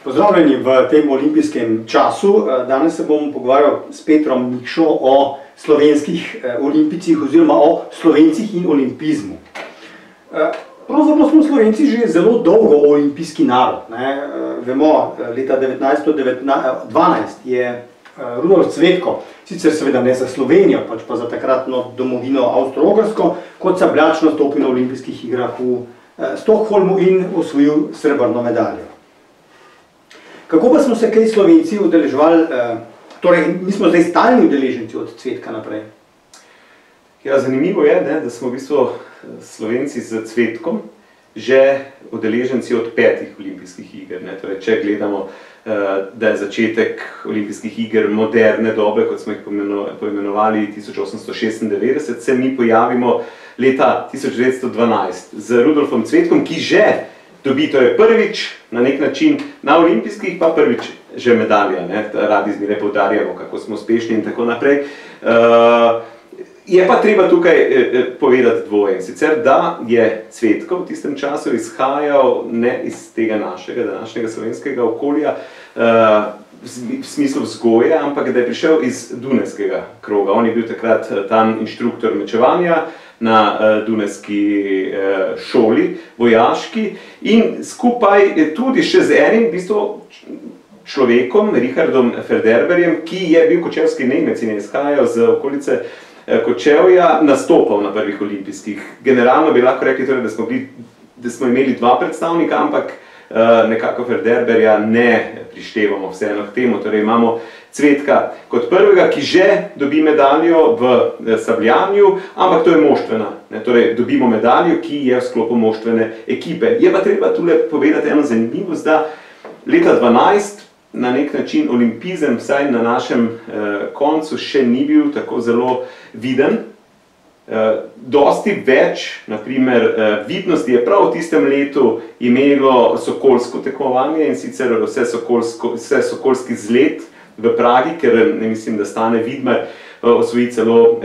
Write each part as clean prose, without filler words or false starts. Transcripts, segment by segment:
Pozdravljeni v tem olimpijskem času. Danes se bom pogovarjal s Petrom Mikšo o slovenskih olimpijcih oziroma o Slovencih in olimpizmu. Pravzaprav smo Slovenci že zelo dolgo olimpijski narod. Vemo, leta 1912 je Rudolf Cvetko, sicer seveda ne za Slovenijo, pač pa za takratno domovino Avstro-Ogrsko, kot sabljač nastopil na olimpijskih igrah v Stockholmu in osvojil srebrno medaljo. Kako pa smo se kaj Slovenci udeleževali, torej mi smo zdaj stalni udeleženci od Cvetka naprej? Ja, zanimivo je, da smo v bistvu Slovenci z Cvetkom že udeleženci od 5 olimpijskih iger. Torej, če gledamo, da je začetek olimpijskih iger moderne dobe, kot smo jih poimenovali 1896, se mi pojavimo leta 1912 z Rudolfom Cvetkom, ki že dobi, torej prvič na nek način na olimpijskih, pa prvič že medalja. Radi zmeraj poudarjamo, kako smo uspešni in tako naprej. Je pa treba tukaj povedati dvoje, sicer da je Cvetko v tistem času izhajal ne iz tega našega današnjega slovenskega okolja, v smislu vzgoje, ampak da je prišel iz Dunajskega kroga. On je bil takrat tam inštruktor mečevanja na Dunajski šoli, vojaški, in skupaj tudi še z enim človekom, Richardom Ferderberjem, ki je bil kočevski Nemec in je izhajal z okolice Kočevja, nastopal na prvih olimpijskih. Generalno bi lahko rekli, da smo imeli 2 predstavnika, ampak nekako Ferderberja ne prištevamo vseeno k temu. Torej imamo Cvetka kot prvega, ki že dobi medaljo v sabljanju, ampak to je moštvena. Torej dobimo medaljo, ki je v sklopu moštvene ekipe. Je pa treba tule povedati eno zanimivost, da leta 12 na nek način olimpizem, vsaj na našem koncu, še ni bil tako zelo viden. Dosti več, naprimer, vidnosti je prav v tistem letu imelo sokolsko tekmovanje, in sicer vse sokolski zlet v Pragi, ker ne mislim, da Stane Vidmar osvoji celo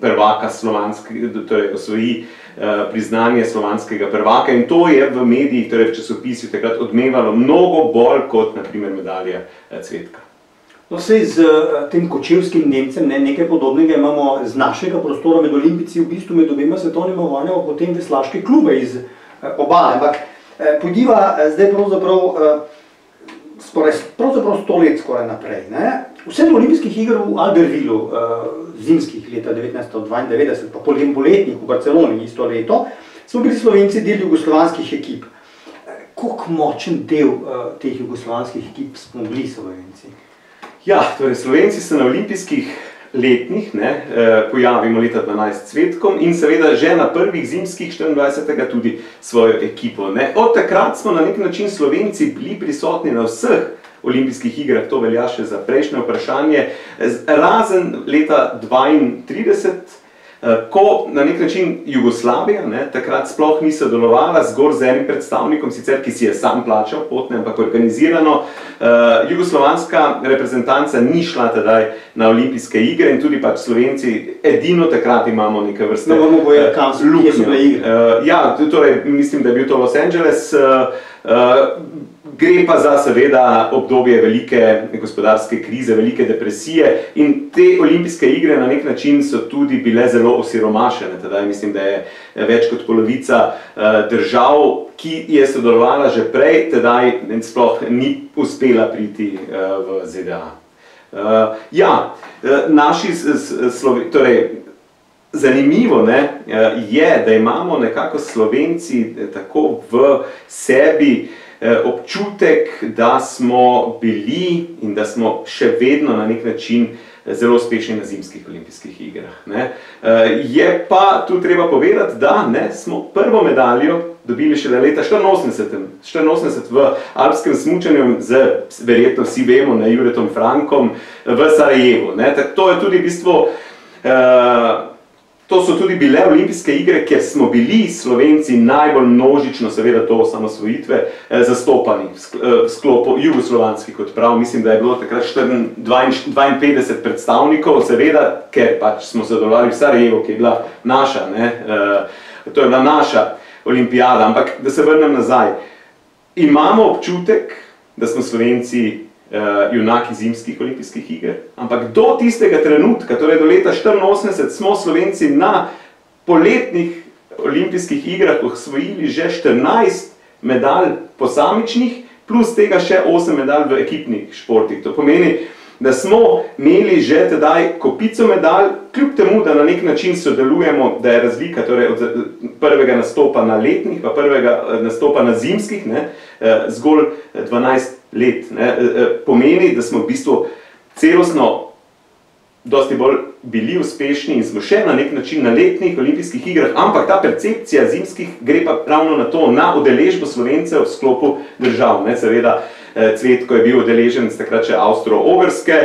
prvaka slovanskega, torej osvoji priznanje slovanskega prvaka, in to je v medijih, torej v časopisih takrat odmevalo mnogo bolj kot naprimer medalja Cvetka. No, sej z tem kočevskim Nemcem nekaj podobnega imamo z našega prostora med olimpijci, v bistvu med obema svetovnima vojnama, potem veslaške klube iz obale. Ampak pojdiva zdaj pravzaprav 100 let skoraj naprej. Vse do olimpijskih iger v Albervillu, zimskih leta 1992, pa poletnih v Barceloni isto leto, smo bili Slovenci del jugoslovanskih ekip. Koliko močen del teh jugoslovanskih ekip smo bili Slovenci? Ja, torej Slovenci se na olimpijskih letnih pojavimo leta 12 s Cvetkom in seveda že na prvih zimskih 24. tudi svojo ekipo. Od takrat smo na nek način Slovenci bili prisotni na vseh olimpijskih igrah, to velja še za prejšnje vprašanje, razen leta 1932, ko na nek način Jugoslavija takrat sploh ni sodelovala, zgolj z enim predstavnikom, sicer ki si je sam plačal potne, ampak organizirano. Jugoslovanska reprezentanca ni šla tedaj na olimpijske igre in tudi pač Slovenci edino takrat imamo neke vrste luknjo. Ja, torej mislim, da je bil to Los Angeles. Gre pa za seveda obdobje velike gospodarske krize, velike depresije, in te olimpijske igre na nek način so tudi bile zelo osiromašene. Tedaj mislim, da je več kot polovica držav, ki je sodelovala že prej, tedaj sploh ni uspela priti v ZDA. Ja, zanimivo je, da imamo nekako Slovenci tako v sebi občutek, da smo bili in da smo še vedno na nek način zelo uspešni na zimskih olimpijskih igrah. Je pa tu treba povedati, da smo prvo medaljo dobili šele leta 1984 v alpskem smučanju z, verjetno vsi vemo, Juretom Frankom v Sarajevu. To je tudi v bistvu To so tudi bile olimpijske igre, kjer smo bili Slovenci najbolj množično, seveda to osamosvojitve, zastopani v sklopu jugoslovanskih odprav. Mislim, da je bilo takrat 52 predstavnikov, seveda, ker pač smo sodelovali v Sarajevu, ki je bila naša, to je bila naša olimpijada. Ampak, da se vrnem nazaj, imamo občutek, da smo Slovenci junaki zimskih olimpijskih iger, ampak do tistega trenutka, torej do leta 1984, smo Slovenci na poletnih olimpijskih igrah osvojili že 14 medalj posamičnih, plus tega še 8 medalj v ekipnih športih. To pomeni, da smo imeli že tedaj kopico medalj, kljub temu, da na nek način sodelujemo, da je razlika, torej od prvega nastopa na letnih, pa prvega nastopa na zimskih, zgolj 12 let. Pomeni, da smo v bistvu celostno dosti bolj bili uspešni in smo še na nek način na letnih olimpijskih igrah, ampak ta percepcija zimskih gre pa ravno na to, na udeležbo Slovencev v sklopu držav. Seveda, Cvetko je bil udeleženec takrat še Avstro-Ogrske,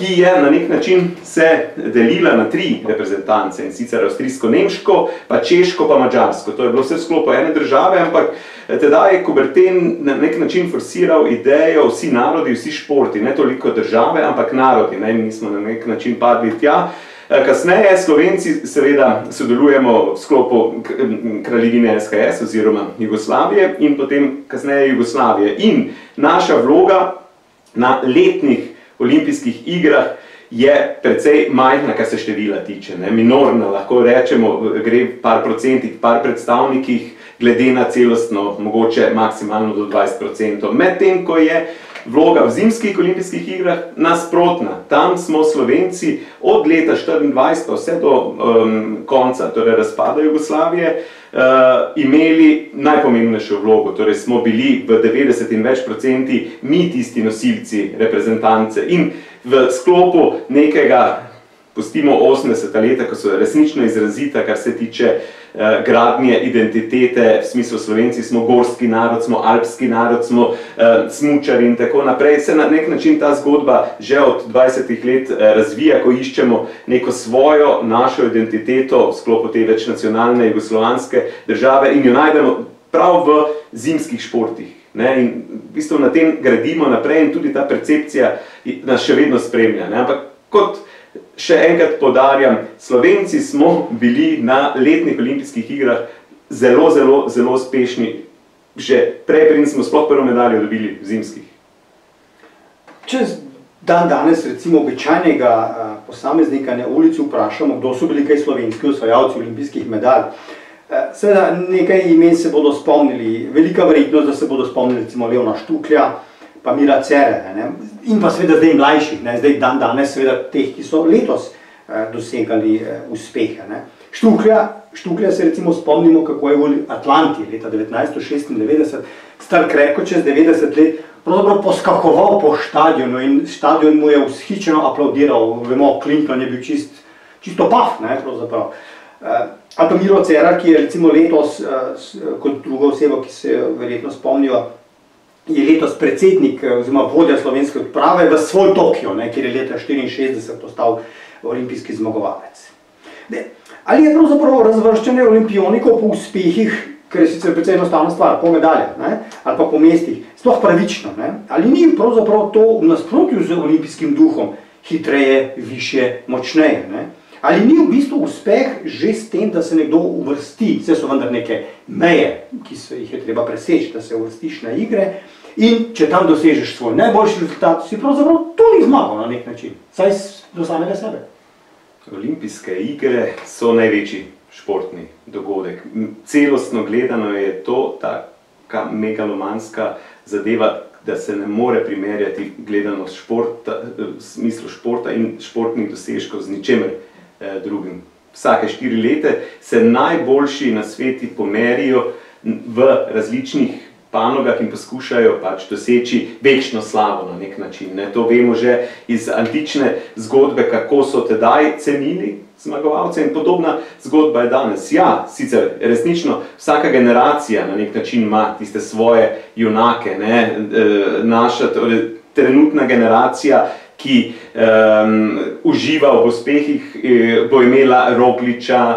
ki je na nek način se delila na 3 reprezentance, in sicer avstrijsko-nemško, pa češko, pa mađarsko. To je bilo vse v sklopu ene države, ampak tedaj je Coubertin na nek način forsiral idejo vsi narodi, vsi športi, ne toliko države, ampak narodi, in mi smo na nek način padli tja. Kasneje Slovenci seveda sodelujemo v sklopu kraljevine SHS oziroma Jugoslavije in potem kasneje Jugoslavije. In naša vloga na letnih olimpijskih igrah je precej majhna, kar se števila tiče. Minorna, lahko rečemo, gre par procentih, par predstavnikih, glede na celostno, mogoče maksimalno do 20%. Medtem, ko je vloga v zimskih olimpijskih igrah nasprotna. Tam smo Slovenci od leta 1924 pa vse do konca, torej razpada Jugoslavije, imeli najpomembnejšo vlogo. Torej smo bili v 90 in več procenti mi tisti nosilci reprezentance. In v sklopu nekega, pustimo 80. leta, ko so resnično izrazita, kar se tiče gradnje identitete, v smislu Slovenci smo gorski narod, smo alpski narod, smo smučari in tako naprej. Se na nek način ta zgodba že od 20 let razvija, ko iščemo neko svojo, našo identiteto v sklopu te večnacionalne jugoslovanske države in jo najdemo prav v zimskih športih. In v bistvu na tem gradimo naprej in tudi ta percepcija nas še vedno spremlja. Ampak kot še enkrat poudarjam, Slovenci smo bili na letnih olimpijskih igrah zelo, zelo, zelo uspešni. Že prej, preden smo sploh prvo medaljo dobili v zimskih. Če danes recimo običajnega posameznika na ulici vprašamo, kdo so bili kaj slovenski osvajalci olimpijskih medalj, seveda nekaj imen se bodo spomnili, velika verjetnost, da se bodo spomnili recimo Leona Štuklja, pa Mira Cererja, in pa seveda zdaj mlajših, zdaj danes seveda teh, ki so letos dosegali uspehe. Štuklja se recimo spomnimo, kako je v Atlanti leta 1996, star krepko čez 90 let, pravzaprav poskakoval po štadionu in štadion mu je vzhičeno aplaudiral. Vemo, Clinton je bil čisto paf, pravzaprav. Ali pa Miro Cerar, ki je recimo letos, kot druga oseba, ki se verjetno spomnijo, je letos predsednik oziroma vodja slovenske odprave v svoj Tokio, kjer je leta 1964 postal olimpijski zmagovalec. Ali je pravzaprav razvrščanje olimpionikov po uspehih, ker je sicer precej enostavna stvar, po medaljah ali pa po mestih, sploh pravično? Ali ni pravzaprav to v nasprotju z olimpijskim duhom hitreje, višje, močneje? Ali ni v bistvu uspeh že s tem, da se nekdo uvrsti, vse so vendar neke meje, ki se jih je treba preseči, da se uvrstiš na igre, in če tam dosežeš svoj najboljši rezultat, si pravzaprav tudi zmagal na nek način, saj do samega sebe. Olimpijske igre so največji športni dogodek. Celostno gledano je to taka megalomanska zadeva, da se ne more primerjati gledanost športa, v smislu športa in športnih dosežkov z ničemer drugim. Vsake 4 leta se najboljši na sveti pomerijo v različnih panogah in poskušajo doseči večno slavo na nek način. To vemo že iz antične zgodbe, kako so tedaj cenili zmagovalce, in podobna zgodba je danes. Ja, sicer resnično vsaka generacija na nek način ima tiste svoje junake. Naša trenutna generacija, ki uživa v uspehih, bo imela Rogliča,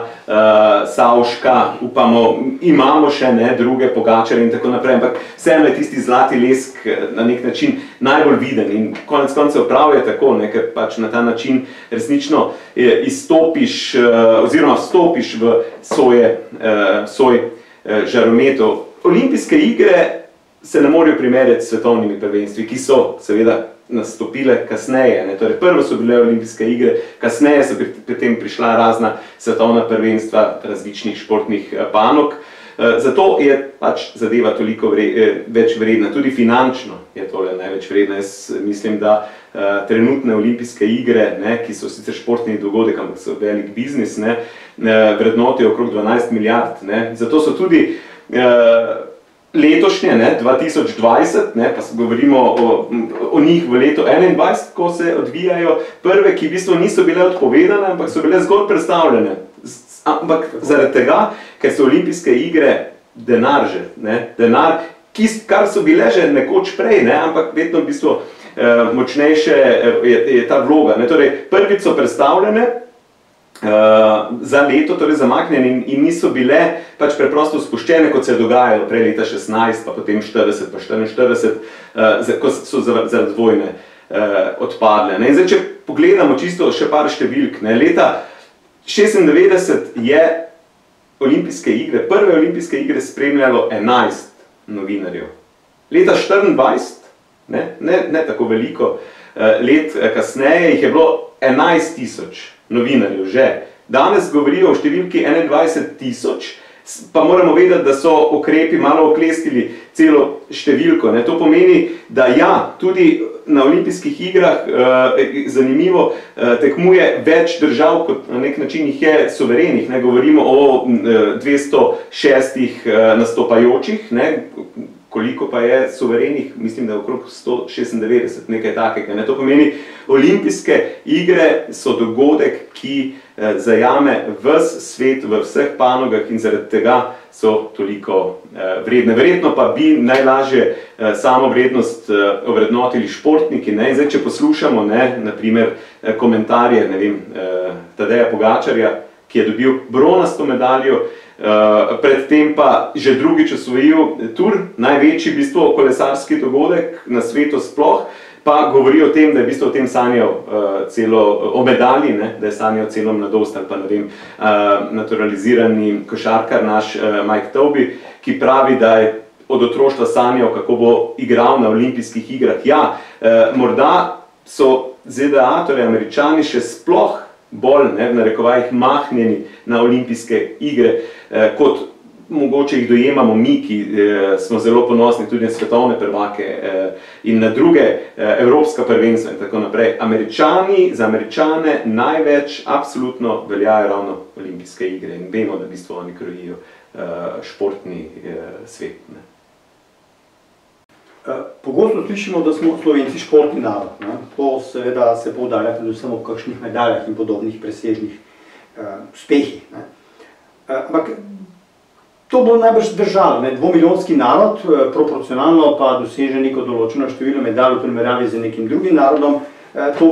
Savška, upamo, imamo še druge, Pogačarje in tako naprej, ampak vseeno je tisti zlati lesk na nek način najbolj viden in konec koncev prav je tako, ker na ta način resnično izstopiš oziroma vstopiš v svoj žarometov. Olimpijske igre se ne morejo primerjati s svetovnimi prvenstvi, ki so seveda nastopile kasneje. Torej, prvo so bile olimpijske igre, kasneje so pri tem prišla razna svetovna prvenstva različnih športnih panog. Zato je pač zadeva toliko več vredna, tudi finančno je tole največ vredna. Jaz mislim, da trenutne olimpijske igre, ki so sicer športni dogodek, ampak so velik biznis, vrednotijo okrog 12 milijard. Zato so tudi letošnje, 2020, pa govorimo o njih v letu 2021, ko se odvijajo prve, ki v bistvu niso bile odpovedane, ampak so bile zgolj predstavljene. Ampak zaradi tega, ker so olimpijske igre denar že, denar, kar so bile že nekoč prej, ampak vedno v bistvu močnejše je ta vloga. Torej, prvič so predstavljene za leto, torej zamaknjene in niso bile pač preprosto spuščene, kot se je dogajalo prej leta 16, pa potem 40, pa 44, ko so zaradi vojne odpadle. In zdaj, če pogledamo čisto še par številk, leta 96 je olimpijske igre, prve olimpijske igre spremljalo 11 novinarjev. Leta 24, ne tako veliko let kasneje, jih je bilo 11 tisoč novinarjev že. Danes govorijo o številki 21 tisoč, pa moramo vedeti, da so ukrepi malo oklestili celo številko. To pomeni, da ja, tudi na olimpijskih igrah, zanimivo, tekmuje več držav, kot na nek način jih je suverenih. Govorimo o 206 nastopajočih, koliko pa je suverenih, mislim, da je okrog 196, nekaj takega. To pomeni, olimpijske igre so dogodek, ki zajame ves svet v vseh panogah in zaradi tega so toliko vredne. Verjetno pa bi najlažje samo vrednost ovrednotili športniki. In zdaj, če poslušamo, naprimer, komentarje, Tadeja Pogačarja, ki je dobil bronasto medaljo, predtem pa že drugič osvojil Tour, največji v bistvu kolesarski dogodek na svetu sploh, pa govori o tem, da je v bistvu o tem sanjal o medalji, da je sanjal celo mladost, ali pa naturalizirani košarkar naš Mike Tobey, ki pravi, da je od otroštva sanjal, kako bo igral na olimpijskih igrah. Ja, morda so ZDA, torej Američani, še sploh bolj, v narekovajih, mahnjeni na olimpijske igre, kot mogoče jih dojemamo mi, ki smo zelo ponosni tudi na svetovne prvake in na druge evropska prvenstva in tako naprej. Za Američane največ absolutno veljajo ravno olimpijske igre in vemo, da v bistvu oni krojijo športni svet. Pogosto slišimo, da smo Slovenci športni narod. To seveda se poudarja predvsem ob kakšnih medaljah in podobnih presežnih uspehih. Ampak to bo najbrž držalo. Dvomilijonski narod, proporcionalno pa doseže neko določeno število medalj v primerjavi z nekim drugim narodom, to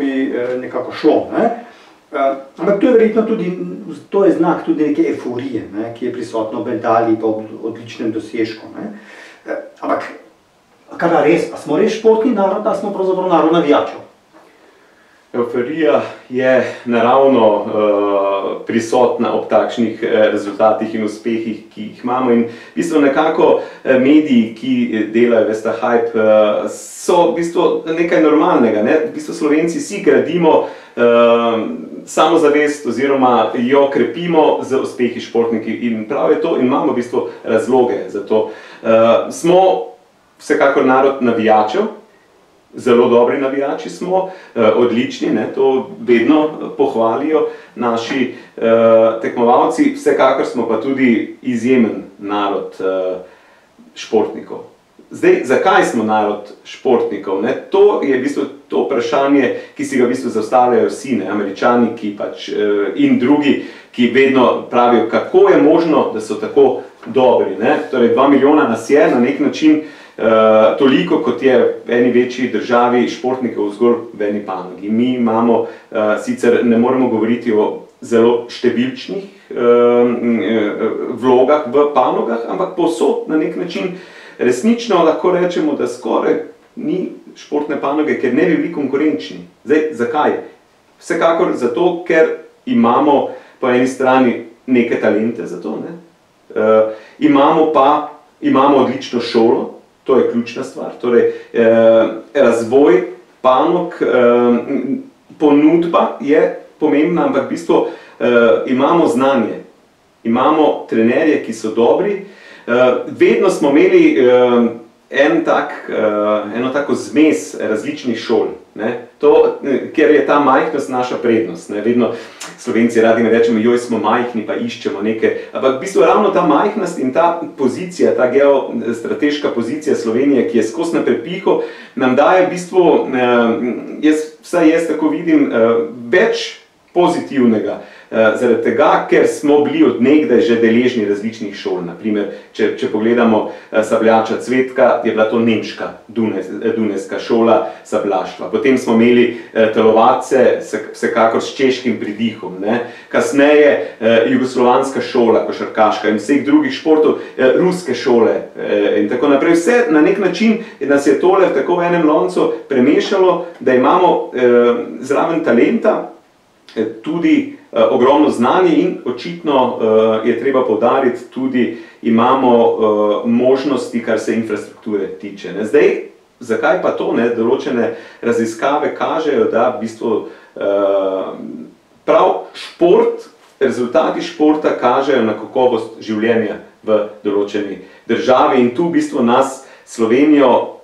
bi nekako šlo. Ampak to je verjetno tudi, to je znak tudi neke euforije, ki je prisotna v medalji pa odličnem dosežku. Ampak, kada res, pa smo res športni narod, da smo pravzaprav narod navijačev? Euforija je naravno prisotna ob takšnih rezultatih in uspehih, ki jih imamo. In v bistvu nekako mediji, ki delajo ta hype, so v bistvu nekaj normalnega. V bistvu Slovenci si gradimo samozavest oziroma jo krepimo z uspehi športniki in prav je to in imamo v bistvu razloge za to. Smo vsekakor narod navijačev, zelo dobri navijači smo, odlični, to vedno pohvalijo naši tekmovalci, vsekakor smo pa tudi izjemen narod športnikov. Zdaj, zakaj smo narod športnikov? To je v bistvu to vprašanje, ki si ga v bistvu zastavljajo vsi, Američani in drugi, ki vedno pravijo, kako je možno, da so tako dobri. Torej, 2 milijona nas je na nek način toliko, kot je v eni večji državi športnikov zgolj v eni panogi. Mi imamo, sicer ne moremo govoriti o zelo številčnih vlogah v panogah, ampak povsod na nek način resnično lahko rečemo, da skoraj ni športne panoge, ker ne bi bili konkurenčni. Zdaj, zakaj? Vsekakor zato, ker imamo po eni strani neke talente za to, imamo pa imamo odlično šolo, to je ključna stvar, torej razvoj panog, ponudba je pomembna, ampak v bistvu imamo znanje, imamo trenerje, ki so dobri. Vedno smo imeli eno tako zmes različnih šol, ker je ta majhnost naša prednost. Vedno Slovenci radi mi rečemo, joj, smo majhni, pa iščemo nekaj. Ampak v bistvu ravno ta majhnost in ta pozicija, ta geostrateška pozicija Slovenije, ki je skozi na prepihu, nam daje v bistvu, vsaj jaz tako vidim, več pozitivnega. Zaradi tega, ker smo bili od nekdaj že deležni različnih šol. Naprimer, če pogledamo sabljača Cvetka, je bila to nemška dunajska šola sablaštva. Potem smo imeli telovadce, vsekakor s češkim pridihom. Kasneje jugoslovanska šola, košarkaška in vseh drugih športov, ruske šole in tako naprej. Vse na nek način nas je tole tako v enem loncu premešalo, da imamo zraven talenta tudi ogromno znanje in očitno je treba poudariti tudi imamo možnosti, kar se infrastrukture tiče. Zdaj, zakaj pa to? Določene raziskave kažejo, da v bistvu prav šport, rezultati športa kažejo na kakovost življenja v določeni državi in tu v bistvu nas, Slovenijo,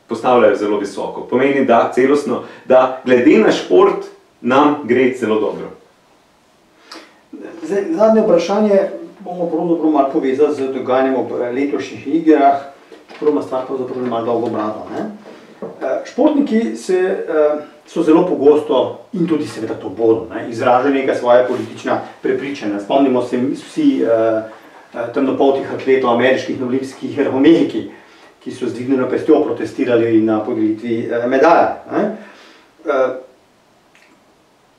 postavljajo zelo visoko. Pomeni, da celostno, da glede na šport nam gre zelo dobro. Zadnje vprašanje bomo pravzaprav malo povezali z dogajanjem ob letošnjih igrah, prva stvar pravzaprav je malo dolgo brado. Športniki so zelo pogosto, in tudi seveda to bodo, izražajo neka svoja politična prepričanja. Spomnimo se vsi temnopoltih atletov ameriških na olimpijskih igrah v Mehiki, ki so z dvignjeno pestjo protestirali na podelitvi medalj.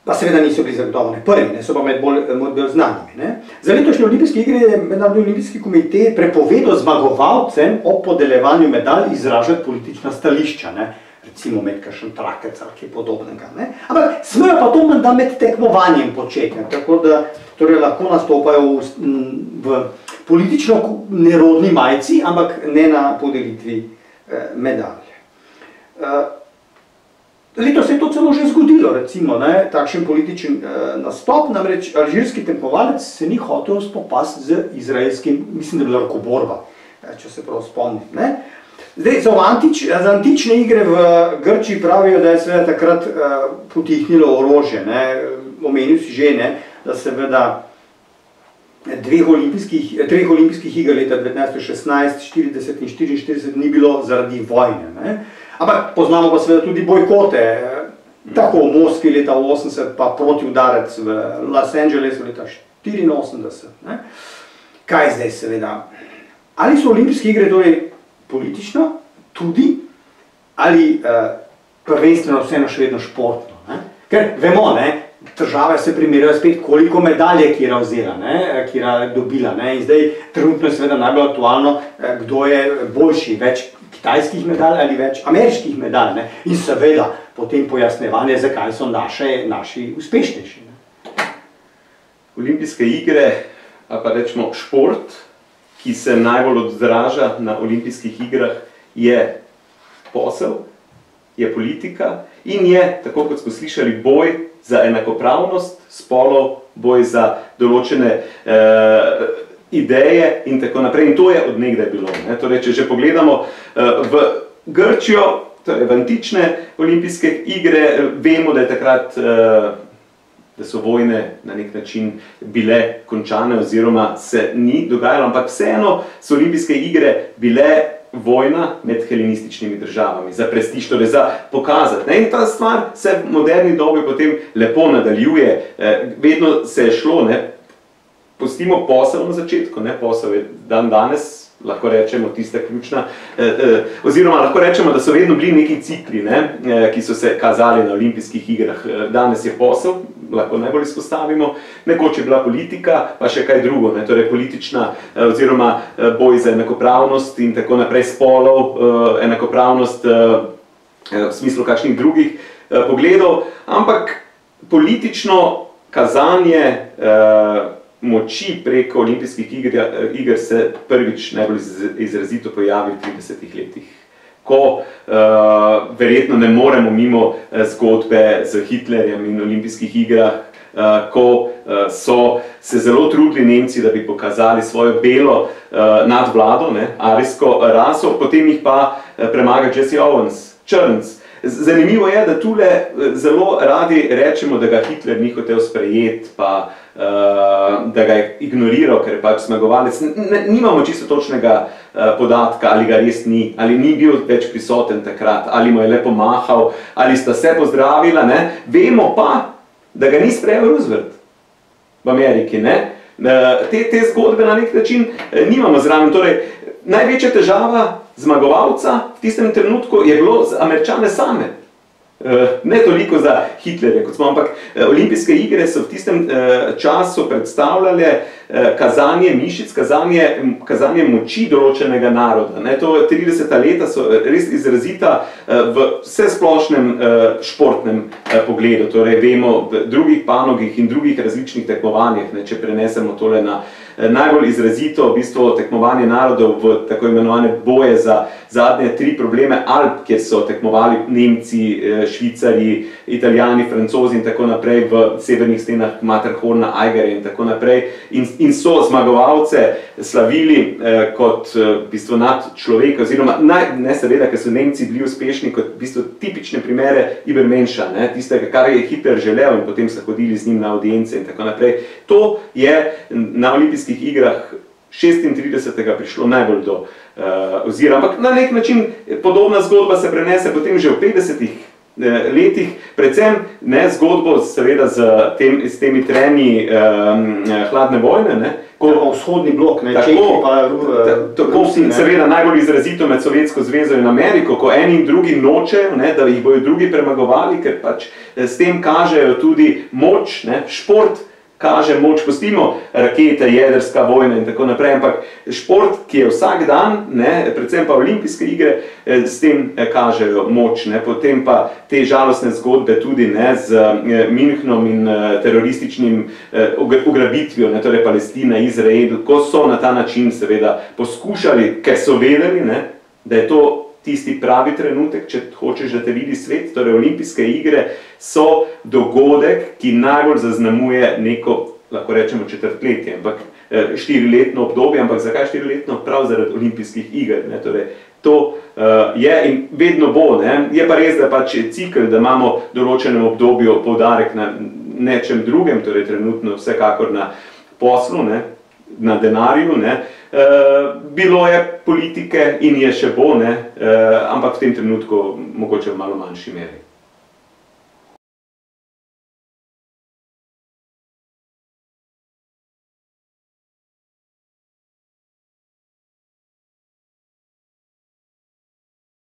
Pa seveda niso bili zagotovo prvi, so pa med bolj znanimi. Za letošnje olimpijske igre je Mednarodni olimpijski komitej prepovedal zmagovalcem ob podeljevanju medalj izražati politična stališča, recimo med kakšen trakec ali kaj podobnega. Ampak smejo pa to menda med tekmovanjem početi, tako da lahko nastopajo v politično nerodni majici, ampak ne na podelitvi medalje. Letos se je to celo že zgodilo, recimo, takšen političen nastop, namreč alžirski tekmovalec se ni hotel spopasti z izraelskim, mislim, da je bila rokoborba, če se prav spomnim. Zdaj, za antične igre v Grčiji pravijo, da je seveda takrat potihnilo orožje. Omenil si že, da seveda treh olimpijskih iger leta 1916, 40 in 44 ni bilo zaradi vojne. Ampak poznamo pa seveda tudi bojkote, tako v Moskvi leta 80, pa protiudarec v Los Angelesu leta 84. Kaj zdaj seveda? Ali so olimpijske igre torej politično tudi, ali prvenstveno vseeno še vedno športno? Ker vemo, države se primerjajo spet, koliko medalje kjera vzela, kjera dobila. In zdaj trenutno je seveda najbolj aktualno, kdo je boljši, več kitajskih medalj ali več ameriških medalj. In seveda potem pojasnevanje, zakaj so naši uspešnejši. Olimpijske igre, ali pa rečemo šport, ki se najbolj odraža na olimpijskih igrah, je posel, je politika in je, tako kot smo slišali, boj za enakopravnost spolov, boj za določene ideje in tako naprej. In to je od nekdaj bilo. Torej, če že pogledamo v Grčijo, torej v antične olimpijske igre, vemo, da je takrat, da so vojne na nek način bile končane oziroma se ni dogajalo, ampak vseeno so olimpijske igre bile vojna med helenističnimi državami, za prestiž, torej za pokazati. In ta stvar se v moderni dobi potem lepo nadaljuje. Vedno se je šlo, pustimo posel na začetku, posel je dan danes, lahko rečemo, tista ključna, oziroma lahko rečemo, da so vedno bili neki cikli, ki so se kazali na olimpijskih igrah. Danes je posel, lahko najbolj izpostavimo, nekoč je bila politika, pa še kaj drugo, torej politična oziroma boj za enakopravnost in tako naprej spolov, enakopravnost v smislu kakšnih drugih pogledov, ampak politično kazanje moči preko olimpijskih iger se prvič najbolj izrazito pojavi v 30 letih. Ko verjetno ne moremo mimo zgodbe z Hitlerjem in olimpijskih igrah, ko so se zelo trudili Nemci, da bi pokazali svojo belo nadvlado, arijsko raso, potem jih pa premaga Jesse Owens, črnc. Zanimivo je, da tule zelo radi rečemo, da ga Hitler ni hotel sprejeti, pa da ga je ignoriral, ker je pač zmagovalec. Nimamo čisto točnega podatka, ali ga res ni, ali ni bil več prisoten takrat, ali mu je le pomahal, ali sta se pozdravila. Vemo pa, da ga ni sprejel Roosevelt v Ameriki. Te zgodbe na nek način nimamo zraven. Torej, največja težava zmagovalca v tistem trenutku je bilo za Američane same. Ne toliko za Hitlerja, kot smo, ampak olimpijske igre so v tistem času predstavljale kazanje mišic, kazanje moči določenega naroda. To 30 leta so res izrazita v vsesplošnem športnem pogledu. Torej, vemo v drugih panogih in drugih različnih tekmovanjih, če prenesemo tole na najbolj izrazito tekmovanje narodov v tako imenovane boje za zadnje 3 probleme Alp, kjer so tekmovali Nemci, Švicari, Italijani, Francozi in tako naprej v severnih stenah Matterhorna, Eigerja in tako naprej. In so zmagovalce slavili kot nad človeka, oziroma ne seveda, ker so Nemci bili uspešni kot tipične primere Übermenscha, tistega, kar je Hitler želel in potem so hodili z njim na audience in tako naprej. To je na olimpijskih igrah 36. prišlo najbolj do ozira. Ampak na nek način podobna zgodba se prenese potem že v 50. letih, predvsem zgodbo seveda s temi treni hladne vojne, ko vzhodni blok, Čehi pa Rusi. Seveda najbolj izrazito med Sovjetsko zvezo in Ameriko, ko eni in drugi nočejo, da jih bojo drugi premagovali, ker pač s tem kažejo tudi moč, šport kaže moč, pustimo rakete, jedrska vojna in tako naprej, ampak šport, ki je vsak dan, predvsem pa olimpijske igre, s tem kažejo moč. Potem pa te žalostne zgodbe tudi z Münchenom in terorističnim ugrabitvijo, torej Palestina, Izrael, ko so na ta način seveda poskušali, ker so vedeli, da je to tisti pravi trenutek, če hočeš, da te vidi svet. Torej, olimpijske igre so dogodek, ki najbolj zaznamuje neko, lahko rečemo, četrtletje, ampak 4-letno obdobje. Ampak zakaj 4-letno? Prav zaradi olimpijskih iger. Torej, to je in vedno bo. Je pa res, da pač je cikel, da imamo določenem obdobju poudarek na nečem drugem, torej trenutno vsekakor na poslu, na denarju. Bilo je politike in je še bo, ampak v tem trenutku mogoče v malo manjši meri.